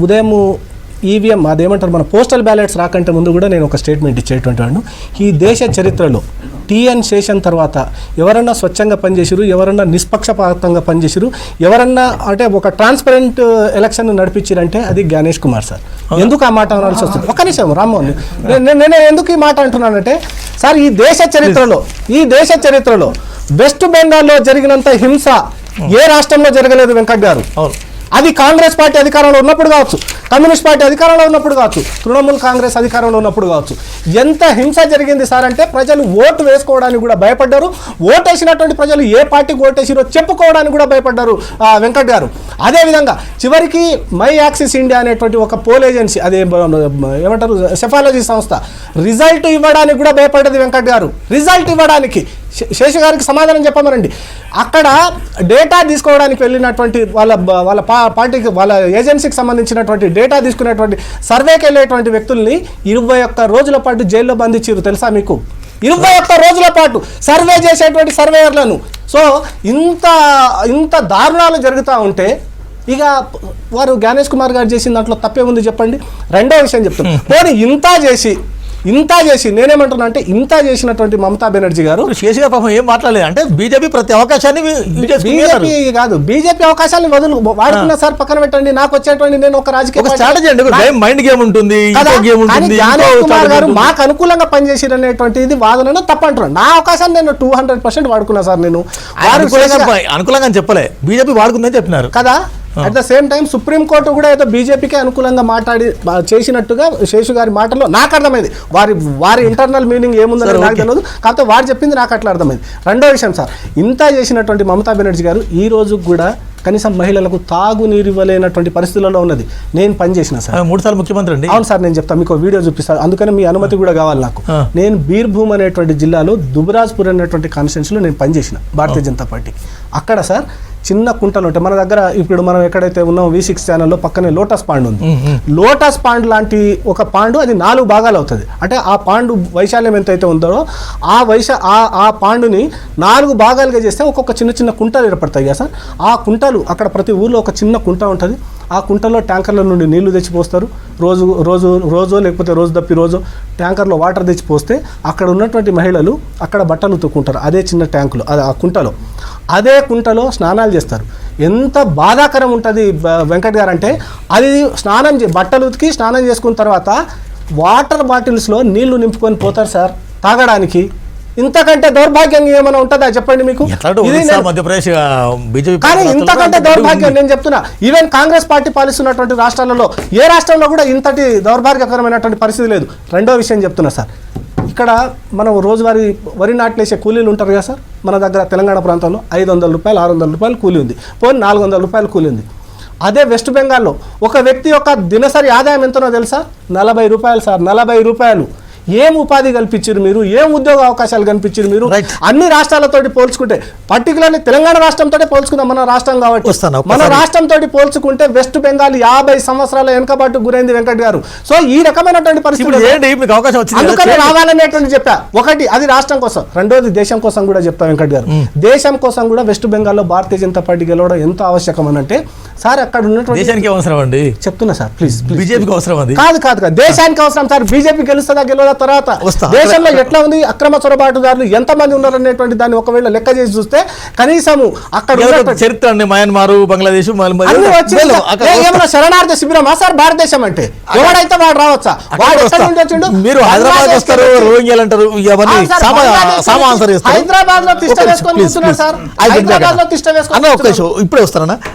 [SPEAKER 3] ఉదయం ఈవీఎం అదేమంటారు మన పోస్టల్ బ్యాలెట్స్ రాకంటే ముందు కూడా నేను ఒక స్టేట్మెంట్ ఇచ్చేటువంటి వాడిని. ఈ దేశ చరిత్రలో టిఎన్ శేషన్ తర్వాత ఎవరన్నా స్వచ్ఛంగా పనిచేసిరు, ఎవరన్నా నిష్పక్షపాతంగా పనిచేసిరు, ఎవరన్నా అంటే ఒక ట్రాన్స్పరెంట్ ఎలక్షన్ నడిపించారంటే అది జ్ఞానేష్ కుమార్ సార్. ఎందుకు ఆ మాట అనాల్సి వస్తుంది? ఒక నిమిషం రామ్మోహన్, నేను ఎందుకు ఈ మాట అంటున్నానంటే, సార్ ఈ దేశ చరిత్రలో వెస్ట్ బెంగాల్లో జరిగినంత హింస ఏ రాష్ట్రంలో జరగలేదు వెంకట్ గారు. అది కాంగ్రెస్ పార్టీ అధికారంలో ఉన్నప్పుడు కావచ్చు, కమ్యూనిస్ట్ పార్టీ అధికారంలో ఉన్నప్పుడు కావచ్చు, తృణమూల్ కాంగ్రెస్ అధికారంలో ఉన్నప్పుడు కావచ్చు. ఎంత హింస జరిగింది సార్ అంటే ప్రజలు ఓటు వేసుకోవడానికి కూడా భయపడ్డారు. ఓటేసినటువంటి ప్రజలు ఏ పార్టీకి ఓటేసిరో చెప్పుకోవడానికి కూడా భయపడ్డారు వెంకట్ గారు. అదేవిధంగా చివరికి మై యాక్సిస్ ఇండియా అనేటువంటి ఒక పోల్ ఏజెన్సీ, అదే ఏమంటారు సెఫాలజీ సంస్థ, రిజల్ట్ ఇవ్వడానికి కూడా భయపడ్డది వెంకట్ గారు. రిజల్ట్ ఇవ్వడానికి శేషు గారికి సమాధానం చెప్పమనండి. అక్కడ డేటా తీసుకోవడానికి వెళ్ళినటువంటి వాళ్ళ పార్టీకి, వాళ్ళ ఏజెన్సీకి సంబంధించినటువంటి డేటా తీసుకునేటువంటి సర్వేకి వెళ్ళేటువంటి వ్యక్తుల్ని 21 రోజుల పాటు జైల్లో బంధించారు. తెలుసా మీకు? 21 రోజుల పాటు సర్వే చేసేటువంటి సర్వేయర్లను. సో ఇంత దారుణాలు జరుగుతూ ఉంటే ఇక వారు జ్ఞానేష్ కుమార్ గారు చేసిన దాంట్లో తప్పే ఉంది చెప్పండి. రెండో విషయం చెప్తాను, పోనీ ఇంత చేసి నేనేమంటున్నా అంటే, ఇంత చేసినటువంటి మమతా బెనర్జీ గారు
[SPEAKER 1] శేష్ గారు పాపం ఏం మాట్లాడలేదు. అంటే బీజేపీ ప్రతి అవకాశాన్ని
[SPEAKER 3] బీజేపీ అవకాశాన్ని వాడుతున్నా సార్, పక్కన పెట్టండి. నాకు వచ్చేటువంటి నేను ఒక రాజకీయ
[SPEAKER 1] స్ట్రాటజీ అండి, మైండ్ గేమ్ ఉంటుంది.
[SPEAKER 3] జ్ఞానేష్ కుమార్ గారు మాకు అనుకూలంగా పనిచేసారు అనేటువంటిది వాదన తప్పంటున్నాను. నా అవకాశాన్ని నేను 200% వాడుకున్నా సార్. నేను
[SPEAKER 1] అనుకూలంగా చెప్పలే, బీజేపీ వాడుకుందని చెప్పినారు కదా.
[SPEAKER 3] At the same time supreme court కూడా ఏదో బీజేపీకి అనుకూలంగా చేసినట్టుగా శేషు గారి మాటల్లో నాకు అర్థమైంది. వారి ఇంటర్నల్ మీనింగ్ ఏముందని నాకు తెలియదు, కాకపోతే వారు చెప్పింది నాకు అట్లా అర్థమైంది. రెండో విషయం సార్, ఇంత చేసినటువంటి మమతా బెనర్జీ గారు ఈ రోజు కూడా కనీసం మహిళలకు తాగునీరు ఇవ్వలేనటువంటి పరిస్థితుల్లో ఉన్నది. నేను పనిచేసిన సార్
[SPEAKER 1] 3 సార్లు ముఖ్యమంత్రి అండి.
[SPEAKER 3] అవును సార్, నేను చెప్తాను, మీకు వీడియో చూపిస్తాను, అందుకని మీ అనుమతి కూడా కావాలి నాకు. నేను బీర్భూమ్ అనేటువంటి జిల్లాలో దుబరాజ్పూర్ అనేటువంటి కాన్స్టిట్యున్సీలో నేను పనిచేసిన భారతీయ జనతా పార్టీ. అక్కడ సార్ చిన్న కుంటలు ఉంటాయి. మన దగ్గర ఇప్పుడు మనం ఎక్కడైతే ఉన్నాం V6 ఛానల్లో పక్కనే లోటస్ పాండ్ ఉంది. లోటస్ పాండ్ లాంటి ఒక పాండు, అది 4 భాగాలు అవుతుంది. అంటే ఆ పాండు వైశాల్యం ఎంతైతే ఉందో ఆ పాండుని 4 భాగాలుగా చేస్తే ఒక్కొక్క చిన్న కుంటలు ఏర్పడతాయి కదా సార్. ఆ కుంటలు అక్కడ ప్రతి ఊర్లో ఒక చిన్న కుంట ఉంటుంది. ఆ కుంటలో ట్యాంకర్ల నుండి నీళ్లు తెచ్చిపోస్తారు. రోజో లేకపోతే రోజు తప్పి రోజు ట్యాంకర్లో వాటర్ తెచ్చిపోస్తే అక్కడ ఉన్నటువంటి మహిళలు అక్కడ బట్టలు ఉతుక్కుంటారు. అదే చిన్న ట్యాంకులో, ఆ కుంటలో, అదే కుంటలో స్నానాలు చేస్తారు. ఎంత బాధాకరం ఉంటుంది వెంకట్ గారు అంటే, అది బట్టలు ఉతికి స్నానం చేసుకున్న తర్వాత వాటర్ బాటిల్స్లో నీళ్లు నింపుకొని పోతారు సార్ తాగడానికి. ఇంతకంటే దౌర్భాగ్యంగా ఏమైనా ఉంటుందా చెప్పండి మీకు?
[SPEAKER 1] మధ్యప్రదేశ్ బీజేపీ
[SPEAKER 3] కానీ ఇంతకంటే దౌర్భాగ్యం నేను చెప్తున్నా, ఈవెన్ కాంగ్రెస్ పార్టీ పాలిస్తున్నటువంటి రాష్ట్రాలలో ఏ రాష్ట్రంలో కూడా ఇంతటి దౌర్భాగ్యకరమైనటువంటి పరిస్థితి లేదు. రెండో విషయం చెప్తున్నా సార్, ఇక్కడ మనం రోజువారీ వరి నాట్లేసే కూలీలు ఉంటారు కదా సార్, మన దగ్గర తెలంగాణ ప్రాంతంలో 500 రూపాయలు 600 రూపాయలు కూలీ ఉంది, పోనీ 400 రూపాయలు కూలీ ఉంది. అదే వెస్ట్ బెంగాల్లో ఒక వ్యక్తి యొక్క దినసరి ఆదాయం ఎంతనో తెలుసా? 40 రూపాయలు సార్, 40 రూపాయలు. ఏం ఉపాధి కల్పించారు మీరు, ఏం ఉద్యోగ అవకాశాలు కల్పించారు మీరు? అన్ని రాష్ట్రాలతో పోల్చుకుంటే, పర్టికులర్లీ తెలంగాణ రాష్ట్రంతో పోల్చుకుందాం, మన రాష్ట్రం కాబట్టి మన రాష్ట్రంతో పోల్చుకుంటే వెస్ట్ బెంగాల్ 50 సంవత్సరాల వెనుకబాటు గురైంది వెంకట్ గారు. సో ఈ రకమైనటువంటి పరిస్థితి
[SPEAKER 1] అవకాశం వచ్చింది,
[SPEAKER 3] అందుకని రావాలనేటువంటి చెప్పా. ఒకటి అది రాష్ట్రం కోసం, రెండోది దేశం కోసం కూడా చెప్తా వెంకట్ గారు. దేశం కోసం కూడా వెస్ట్ బెంగాల్లో భారతీయ జనతా పార్టీ గెలవడం ఎంత ఆవశ్యకం అని అంటే సార్, అక్కడ ఉన్నటువంటి
[SPEAKER 1] దేశానికి అవసరం అండి,
[SPEAKER 3] చెప్తున్నా సార్, ప్లీజ్
[SPEAKER 1] బీజేపీకి అవసరం అది
[SPEAKER 3] కాదు దేశానికి అవసరం సార్. బీజేపీ గెలుస్తుందా గెలవదా తర్వాత దేశంలో ఎట్లా ఉంది, అక్రమ చొరబాటుదారులు ఎంతమంది ఉన్నారు అనేటువంటి దాన్ని ఒకవేళ లెక్క చేసి చూస్తే కనీసం అక్కడ
[SPEAKER 1] చరిత్ర అండి, మయన్మార్, బంగ్లాదేశ్,
[SPEAKER 3] ఏమైనా శరణార్థ శిబిరమా సార్ భారతదేశం అంటే? ఎవడైతే వాడు రావచ్చా? వాడు ఎక్కడ నుండి వచ్చిండు?
[SPEAKER 1] మీరు హైదరాబాద్ వస్తారు, రోహింగ్యాలు అంటారు,
[SPEAKER 3] హైదరాబాద్ లో తిష్ట వేసుకొని కూర్చున్నారు సార్. హైదరాబాద్ లో తిష్ట వేసుకొని
[SPEAKER 1] ఇప్పుడే వస్తారన్నా.